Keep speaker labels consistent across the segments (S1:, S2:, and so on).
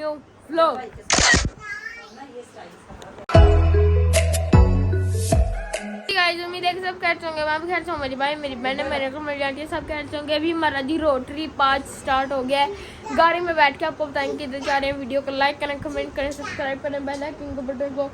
S1: New vlog. Guys उम्मीद है कि सब खैर होंगे, मैं भी खैर हूँ, मेरी भाई मेरी बहन मेरे को मेरी आंटी सब खैर होंगे। अभी हमारा जी रोड ट्रिप आज स्टार्ट हो गया है। गाड़ी में बैठ के आपको बताएंगे किधर जा रहे हैं। वीडियो को लाइक करें, कमेंट करें, सब्सक्राइब करें, बेल आइकन को बटन को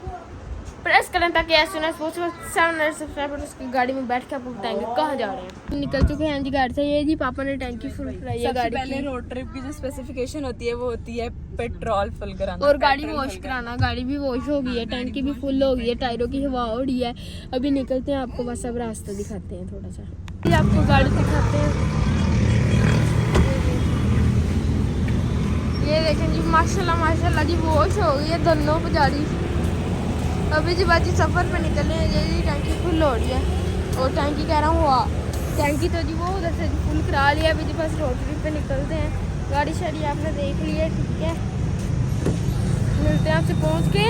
S1: प्रेस करें ताकि ऐसे ना पॉसिबल 700 सब्सक्राइबर उसकी गाड़ी में बैठ के आपको बताएंगे कहाँ जा रहे हैं। निकल चुके हैं जी गाड़ी से। ये जी पापा ने टैंकी फुल कराई है गाड़ी
S2: पहले
S1: की।
S2: रोड ट्रिप की जो स्पेसिफिकेशन होती है वो होती है पेट्रोल फुल कराना
S1: और गाड़ी वॉश कराना। गाड़ी भी वॉश हो गई है, टैंकी भी फुल हो गई है, टायरों की हवा हो रही है। अभी निकलते हैं, आपको बस अब रास्ता दिखाते हैं थोड़ा सा। ये आपको गाड़ी दिखाते हैं। ये देखें जी माशाल्लाह माशाल्लाह जी वॉश हो गई है दोनों पे गाड़ी। अभी जी बाजी सफ़र पे निकले हैं। ये जी टैंकी फुल हो रही है और टैंकी कह रहा हूँ हुआ टैंकी तो जी वो उधर से फुल करा लिया। अभी जी बस रोड ट्रिप पे निकलते हैं। गाड़ी शाड़ी आपने देख ली है, ठीक है। मिलते हैं आपसे पहुँच के।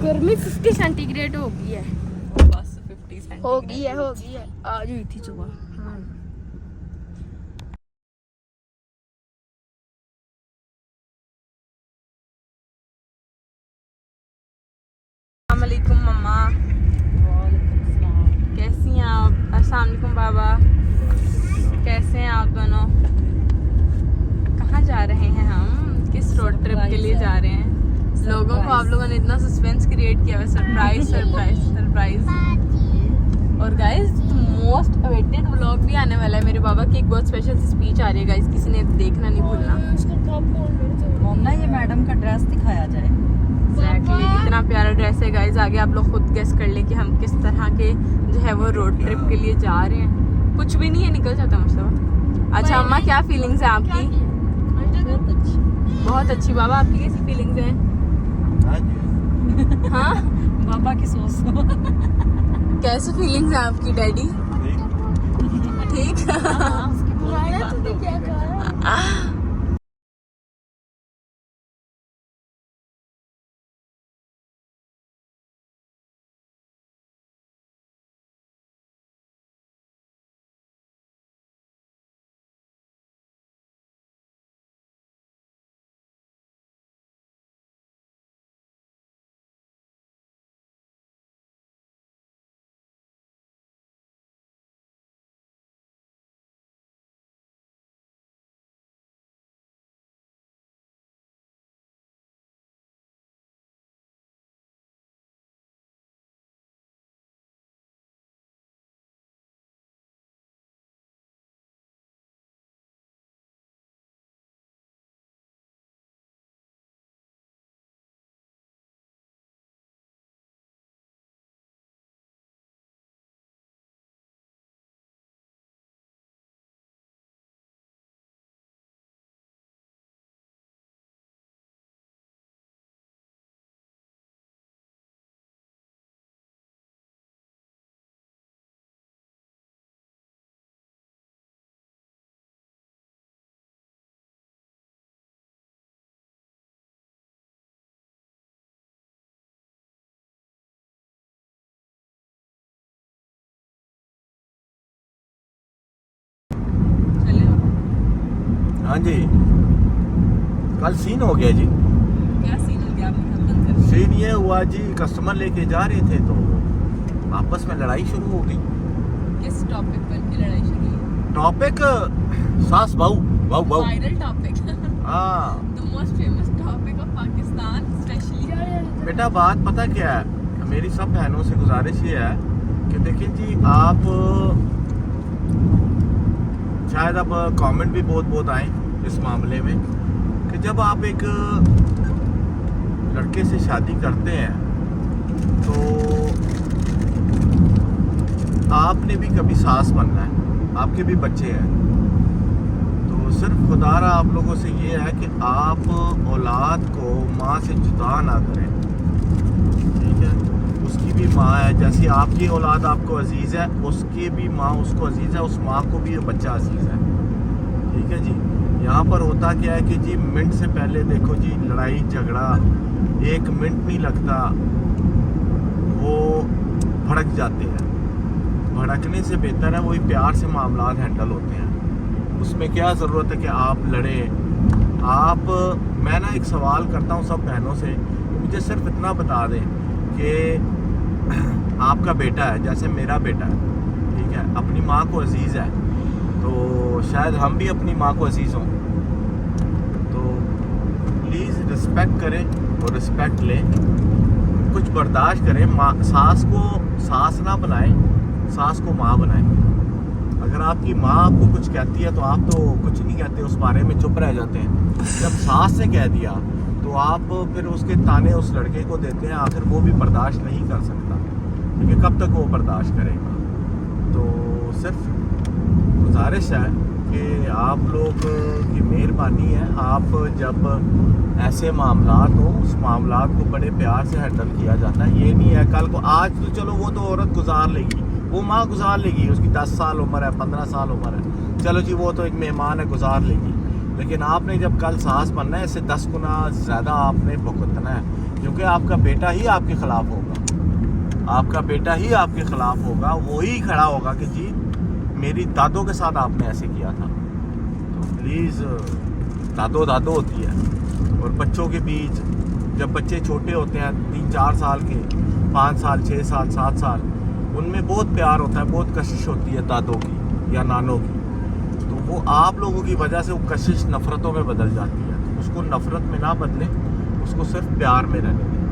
S1: गर्मी 50 सेंटीग्रेड हो गई है,
S2: बस 50
S1: हो गई है आज हुई थी सुबह।
S2: अस्सलामुअलैकुम मम्मा, कैसी हैं आप? अस्सलामुअलैकुम बाबा, कैसे हैं आप दोनों? कहाँ जा रहे हैं हम? किस रोड ट्रिप के लिए जा रहे हैं? लोगों को आप लोगों ने इतना सस्पेंस क्रिएट किया है। Surprise surprise surprise. और गाइस मोस्ट अवेटेड व्लॉग भी आने वाला है। मेरे बाबा की एक बहुत स्पेशल सी स्पीच आ रही है गाइस, किसी ने देखना नहीं भूलना।
S3: मम्मा ये मैडम का ड्रेस दिखाया जाए।
S2: एग्जैक्टली कितना प्यारा ड्रेस है गाइस। आगे आप लोग खुद गेस कर ले कि हम किस तरह के जो है वो रोड ट्रिप के लिए जा रहे हैं। कुछ भी नहीं है, निकल जाता मुझसे। अच्छा अम्मा, क्या फीलिंग्स है आपकी? बहुत अच्छी। बाबा आपकी कैसी फीलिंग्स हैं? हाँ
S3: बाबा की सोच
S2: कैसी फीलिंग्स है आपकी डैडी? ठीक।
S4: हाँ जी, कल सीन हो गया जी।
S2: क्या सीन हो गया? आपने
S4: सीन ये हुआ जी, कस्टमर लेके जा रहे थे तो आपस में लड़ाई शुरू हो गई।
S2: किस टॉपिक पर की लड़ाई शुरू हुई?
S4: टॉपिक सास बहू बहू
S2: वायरल टॉपिक।
S4: हाँ
S2: the most famous topic of Pakistan specially.
S4: बेटा, बात पता क्या है, मेरी सब बहनों से गुजारिश ये है कि देखिए जी, आप शायद अब कमेंट भी बहुत आए इस मामले में कि जब आप एक लड़के से शादी करते हैं तो आपने भी कभी सास बनना है, आपके भी बच्चे हैं। तो सिर्फ खुदारा आप लोगों से ये है कि आप औलाद को माँ से जुदा ना करें, ठीक है। उसकी भी माँ है, जैसी आपकी औलाद आपको अजीज़ है, उसकी भी माँ उसको अजीज़ है, उस माँ को भी बच्चा अजीज़ है, ठीक है जी। यहाँ पर होता क्या है कि जी मिनट से पहले देखो जी, लड़ाई झगड़ा 1 मिनट नहीं लगता, वो भड़क जाते हैं। भड़कने से बेहतर है वही प्यार से मामला हैंडल होते हैं। उसमें क्या ज़रूरत है कि आप लड़े, आप, मैं ना एक सवाल करता हूँ सब बहनों से, मुझे सिर्फ इतना बता दें कि आपका बेटा है, जैसे मेरा बेटा है, ठीक है, अपनी माँ को अजीज़ है, तो शायद हम भी अपनी माँ को अजीज़ हों, तो प्लीज़ रिस्पेक्ट करें और रिस्पेक्ट लें, कुछ बर्दाश्त करें। माँ, सास को सास ना बनाएं, सास को माँ बनाएं। अगर आपकी माँ आपको कुछ कहती है तो आप तो कुछ नहीं कहते, उस बारे में चुप रह जाते हैं। जब सास ने कह दिया तो आप फिर उसके ताने उस लड़के को देते हैं, आखिर वो भी बर्दाश्त नहीं कर सकता, क्योंकि कब तक वो बर्दाश्त करेगा। तो सिर्फ गुजारिश है कि आप लोग की मेहरबानी है, आप जब ऐसे मामलात हो, उस मामलात को बड़े प्यार से हैंडल किया जाता है। ये नहीं है कल को, आज तो चलो वो तो औरत गुजार लेगी, वो माँ गुजार लेगी, उसकी 10 साल उम्र है, 15 साल उम्र है, चलो जी वो तो एक मेहमान है, गुजार लेगी। लेकिन आपने जब कल सास बनना है, इससे 10 गुना ज़्यादा आपने भुगतना है, क्योंकि आपका बेटा ही आपके ख़िलाफ़ होगा, आपका बेटा ही आपके ख़िलाफ़ होगा, वही खड़ा होगा कि जी मेरी दादों के साथ आपने ऐसे किया था। तो प्लीज़, दादो होती है, और बच्चों के बीच जब बच्चे छोटे होते हैं 3-4 साल के, 5 साल, 6 साल, 7 साल, उनमें बहुत प्यार होता है, बहुत कशिश होती है दादों की या नानों की, तो वो आप लोगों की वजह से वो कशिश नफ़रतों में बदल जाती है। तो उसको नफ़रत में ना बदलें, उसको सिर्फ प्यार में रहने दें,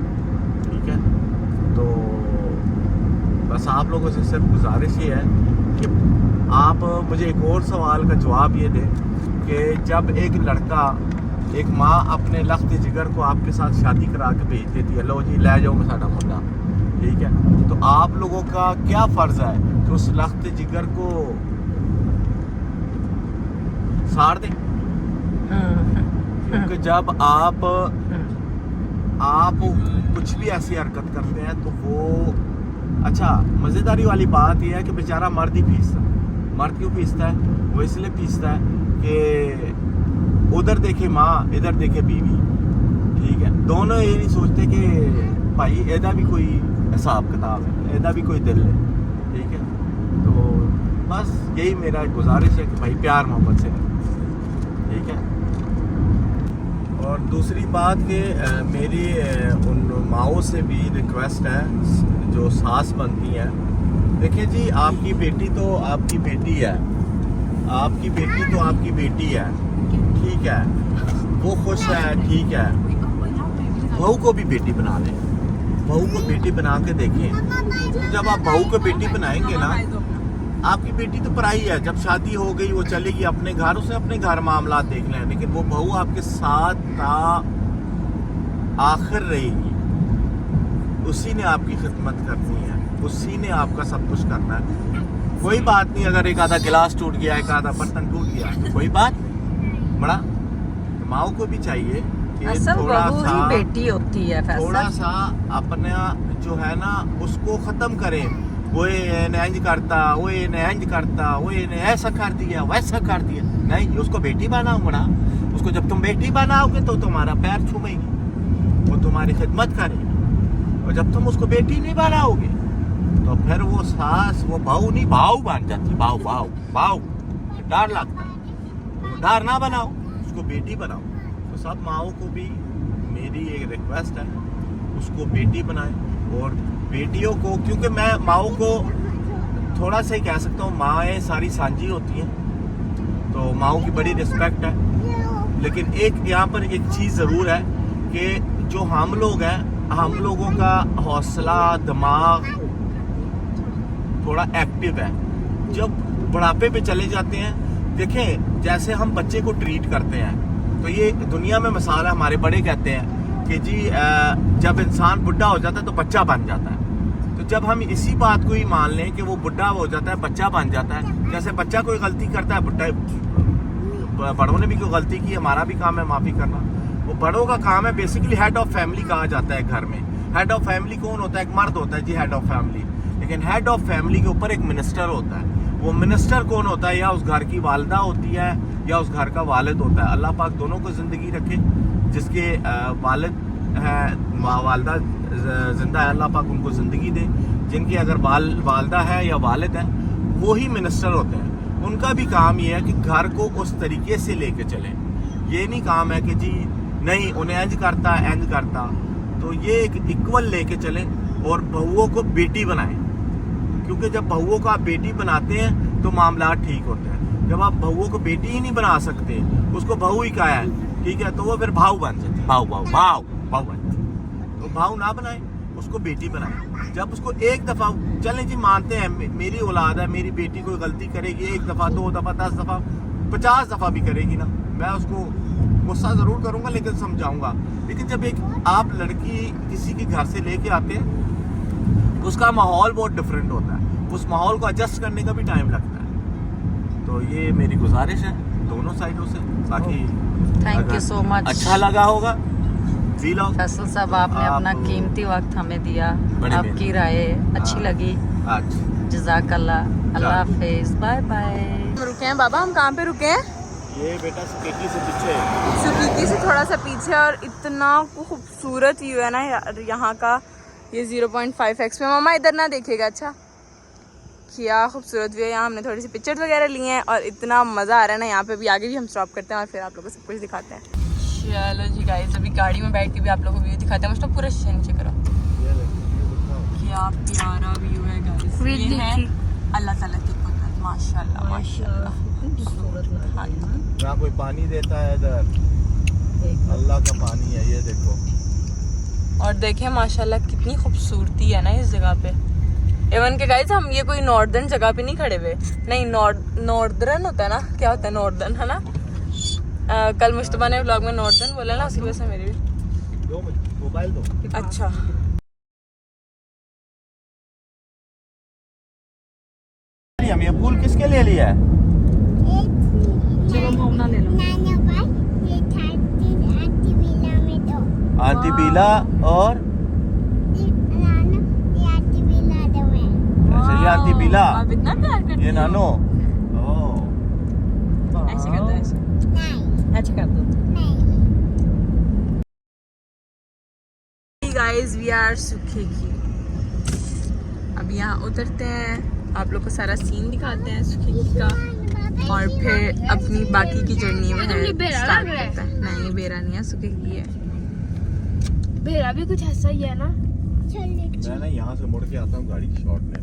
S4: ठीक है। तो बस आप लोगों से सिर्फ गुजारिश ये है कि आप मुझे एक और सवाल का जवाब ये दें कि जब एक लड़का, एक माँ अपने लख्त जिगर को आपके साथ शादी करा के भेज देती है, लो जी ले जाओ साडा मुंडा, ठीक है, तो आप लोगों का क्या फ़र्ज़ है कि उस लख्त जिगर को साड़ दें? क्योंकि जब आप कुछ भी ऐसी हरकत करते हैं तो वो, अच्छा मज़ेदारी वाली बात यह है कि बेचारा मर्द ही पीसता है। मर्द क्यों पीसता है? वो इसलिए पीसता है कि उधर देखे माँ, इधर देखे बीवी, ठीक है, दोनों ये नहीं सोचते कि भाई एदा भी कोई हिसाब किताब है, एदा भी कोई दिल है, ठीक है। तो बस यही मेरा गुजारिश है कि भाई प्यार मोहब्बत से, ठीक है। और दूसरी बात कि मेरी उन माओं से भी रिक्वेस्ट है जो सास बनती हैं, देखिए जी आपकी बेटी तो आपकी बेटी है, आपकी बेटी तो आपकी बेटी है, ठीक है, वो खुश है, ठीक है, बहू को भी बेटी बना लें, बहू को बेटी बना के देखें। जब आप बहू को बेटी बनाएंगे ना, आपकी बेटी तो पराई है, जब शादी हो गई वो चलेगी अपने घर, उसे अपने घर मामला देख लें, लेकिन वो बहू आपके साथ आखिर रहेगी, उसी ने आपकी खिदमत करनी है, उसी ने आपका सब कुछ करना है। कोई बात नहीं अगर एक आधा गिलास टूट गया, एक आधा बर्तन टूट गया, कोई बात बड़ा, माओ को भी चाहिए कि थोड़ा सा
S3: बेटी होती है,
S4: थोड़ा सा अपना जो है ना उसको ख़त्म करें। वो इंज करता, वो इंज करता, वो ऐसा कर दिया, वैसा कर दिया, नहीं, उसको बेटी बनाओ बड़ा, उसको जब तुम बेटी बनाओगे तो तुम्हारा पैर छूमेगी, वो तुम्हारी खिदमत करेगी, और जब तुम उसको बेटी नहीं बनाओगे तो फिर वो सास, वो बहू नहीं भाव बन जाती, भाव भाव भाव, डर लगता है, डर ना बनाओ, उसको बेटी बनाओ। तो सब माओं को भी मेरी एक रिक्वेस्ट है, उसको बेटी बनाएं, और बेटियों को, क्योंकि मैं माओं को थोड़ा सा ही कह सकता हूँ, माएँ सारी सांझी होती हैं, तो माओं की बड़ी रिस्पेक्ट है, लेकिन एक यहाँ पर एक चीज़ ज़रूर है कि जो हम लोग हैं, हम लोगों का हौसला, दिमाग थोड़ा एक्टिव है। जब बुढ़ापे पे चले जाते हैं, देखें जैसे हम बच्चे को ट्रीट करते हैं, तो ये दुनिया में मिसाल है, हमारे बड़े कहते हैं कि जी जब इंसान बुढ़ा हो जाता है तो बच्चा बन जाता है। तो जब हम इसी बात को ही मान लें कि वो बुढ़ा हो जाता है, बच्चा बन जाता है, जैसे बच्चा कोई गलती करता है, बुढ़ा, बड़ों ने भी कोई गलती की, हमारा भी काम है माफ़ी करना, वो बड़ों का काम है। बेसिकली हेड ऑफ फैमिली कहा जाता है घर में। हेड ऑफ फैमिली कौन होता है? एक मर्द होता है जी हेड ऑफ फैमिली, लेकिन हेड ऑफ फैमिली के ऊपर एक मिनिस्टर होता है। वो मिनिस्टर कौन होता है? या उस घर की वालदा होती है या उस घर का वालिद होता है। अल्लाह पाक दोनों को ज़िंदगी रखे, जिसके वालिद है, वालदा जिंदा है, अल्लाह पाक उनको ज़िंदगी दे। जिनकी अगर वालदा है या वालिद है, वो ही मिनिस्टर होते हैं। उनका भी काम ये है कि घर को उस तरीके से लेके चलें। ये नहीं काम है कि जी नहीं उन्हें इंज करता इंज करता। तो ये एक इक्वल लेके चलें और बहुओं को बेटी बनाएं, क्योंकि जब बहुओं को आप बेटी बनाते हैं तो मामला ठीक होते हैं। जब आप बहुओं को बेटी ही नहीं बना सकते, उसको बहू ही कहा है, ठीक है, तो वो फिर भाव बन जाते, भाव भाव भाव भाव बन जाते। तो भाव ना बनाए, उसको बेटी बनाए। जब उसको एक दफा चलें जी मानते हैं मेरी औलाद है, मेरी बेटी कोई गलती करेगी 1 दफा 2 दफा 10 दफा 50 दफा भी करेगी ना, मैं उसको गुस्सा जरूर करूंगा लेकिन समझाऊंगा। लेकिन जब एक आप लड़की किसी के घर से लेके आते हैं, उसका माहौल बहुत डिफरेंट होता है, उस माहौल को एडजस्ट करने का भी टाइम लगता है। तो ये मेरी गुजारिश है दोनों साइडों से। बाकी
S3: थैंक यू सो मच।
S4: अच्छा लगा होगा व्लॉग।
S3: फैसल साहब आपने अपना
S4: आप-
S3: कीमती वक्त हमें दिया,
S4: बड़ी
S3: आपकी राय अच्छी
S4: हाँ।
S3: लगी।
S4: अच्छा
S3: जज़ाकल्लाह, अल्लाह हाफिज, बाय बाय।
S2: हम रुके हैं बाबा, हम कहाँ पे रुके हैं?
S4: ये बेटा स्केटी से पीछे है।
S2: सुकीकी से थोड़ा सा पीछे, और इतना खूबसूरत व्यू है ना यहाँ का। ये 0.5x में, मामा इधर ना देखिएगा। अच्छा क्या खूबसूरत व्यू है यहाँ। हमने थोड़ी सी पिक्चर्स वगैरह लिए हैं और इतना मज़ा आ रहा है ना यहाँ पे। भी आगे भी हम स्टॉप करते हैं और फिर आप लोगों को सब कुछ दिखाते हैं। चलो जी गाइस, अभी गाड़ी में बैठ के भी आप लोगों को व्यू दिखाते हैं। मतलब पूरा शीशा नीचे करो, क्या प्यारा व्यू है गाइस। ये है अल्लाह ताला की कुदरत, माशाल्लाह माशाल्लाह। हाँ जी।
S4: ना कोई पानी देता है इधर, अल्लाह का पानी है, ये देखो।
S2: और देखें माशाल्लाह कितनी खूबसूरती है ना इस जगह पे। एवन के गाइस, हम ये कोई नॉर्दर्न जगह पे नहीं खड़े हुए, नहीं नॉर्दर्न होता है ना, क्या होता है नॉर्दर्न, है ना। कल मुश्तबा ने व्लॉग में नॉर्दर्न बोला ना, उसकी वजह से मेरी भी।
S4: दो मोबाइल दो।
S2: अच्छा
S4: हम ये फूल किसके लिए लिया है?
S3: चलो मोमना ले लो।
S4: आंटी बीला और अच्छा ये आंटी बीला,
S2: आप इतना प्यार करते
S4: ये
S2: हो।
S4: नानो। ओह
S2: ऐसे करते हैं ऐसे।
S3: अच्छा कर दो।
S2: गाइस वी आर सुखीकी। अब यहाँ उतरते हैं, आप लोग को सारा सीन दिखाते हैं सुखीकी का, और फिर अपनी बाकी की जर्नी में स्टार्ट करते हैं। नहीं बेरा नहीं है, सुखीकी है।
S1: भेड़ा भी कुछ ऐसा ही है ना।
S4: मैं ना यहाँ से मुड़ के आता हूँ गाड़ी की शॉट में।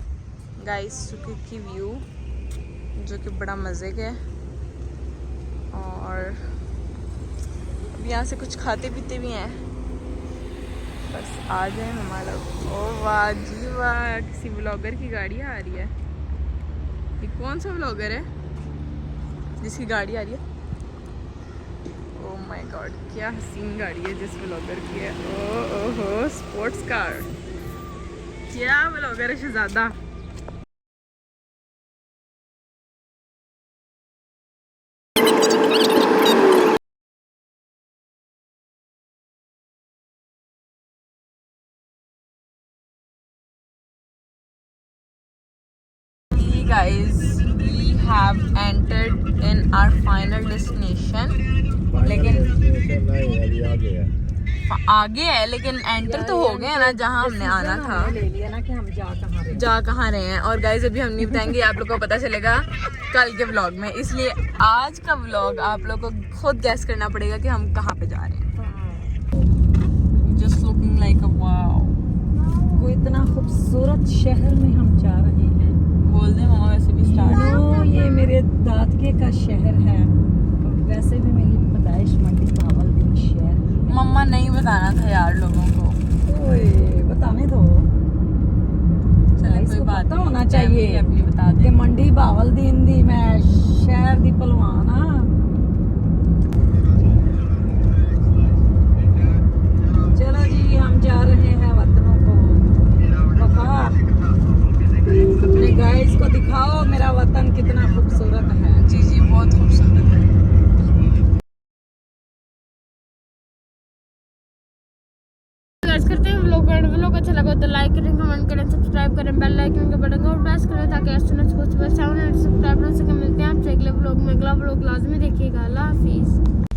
S2: गाइस सुखीकी व्यू जो कि बड़ा मज़े का है। और अब यहाँ से कुछ खाते पीते भी हैं, बस आ जाए हमारा। ओ वाह जी वाह, किसी व्लॉगर की गाड़ी आ रही है। ये कौन सा व्लॉगर है जिसकी गाड़ी आ रही है? ओ माय गॉड, क्या हसीन गाड़ी है जिस व्लॉगर की है। ओहो स्पोर्ट्स कार, क्या व्लॉगर है शहजादा। Guys, we have entered in our final destination. लेकिन आगे है, लेकिन एंटर तो हो गए ना जहाँ हमने आना था।
S3: ले लिया ना कि हम
S2: जा कहाँ रहे हैं। और गाइज अभी हम नहीं बताएंगे, आप लोग को पता चलेगा कल के व्लॉग में। इसलिए आज का व्लॉग आप लोग को खुद गैस करना पड़ेगा कि हम कहाँ पे जा रहे हैं। Just looking like a wow.
S3: वो इतना खूबसूरत शहर में हम जा रहे हैं।
S2: बोल दे मामा, वैसे भी स्टार्ट।
S3: नो, ये मेरे दादके का शहर है। वैसे भी मेरी पैदाइश मंडी बावलदीन शहर है।
S2: मम्मा नहीं बताना था यार लोगों को।
S3: ओए बताने दो,
S2: चले कोई
S3: इसको
S2: बात
S3: पता
S2: नहीं,
S3: होना
S2: family
S3: चाहिए
S2: अपनी बता
S3: कि
S2: दे।
S3: मंडी बावलदीन दी मैं शहर दी पहलवान हाँ। चलो जी, हम जा रहे हैं वतनों को वफा। अपने गाइस को दिखाओ मेरा वतन कितना खूबसूरत है।
S2: जी जी बहुत खूबसूरत है।
S1: गाइस करते हैं व्लॉग अच्छा लगा तो लाइक करें, कमेंट करें, सब्सक्राइब करें, बेल आइकन के बटन को प्रेस करें ताकि ऐसे सुबह 7 सब्सक्राइब हो सके। मिलते हैं आपसे अगले व्लॉग में। अगला व्लॉग लाजमी देखिएगा। अल्लाह हाफिज़।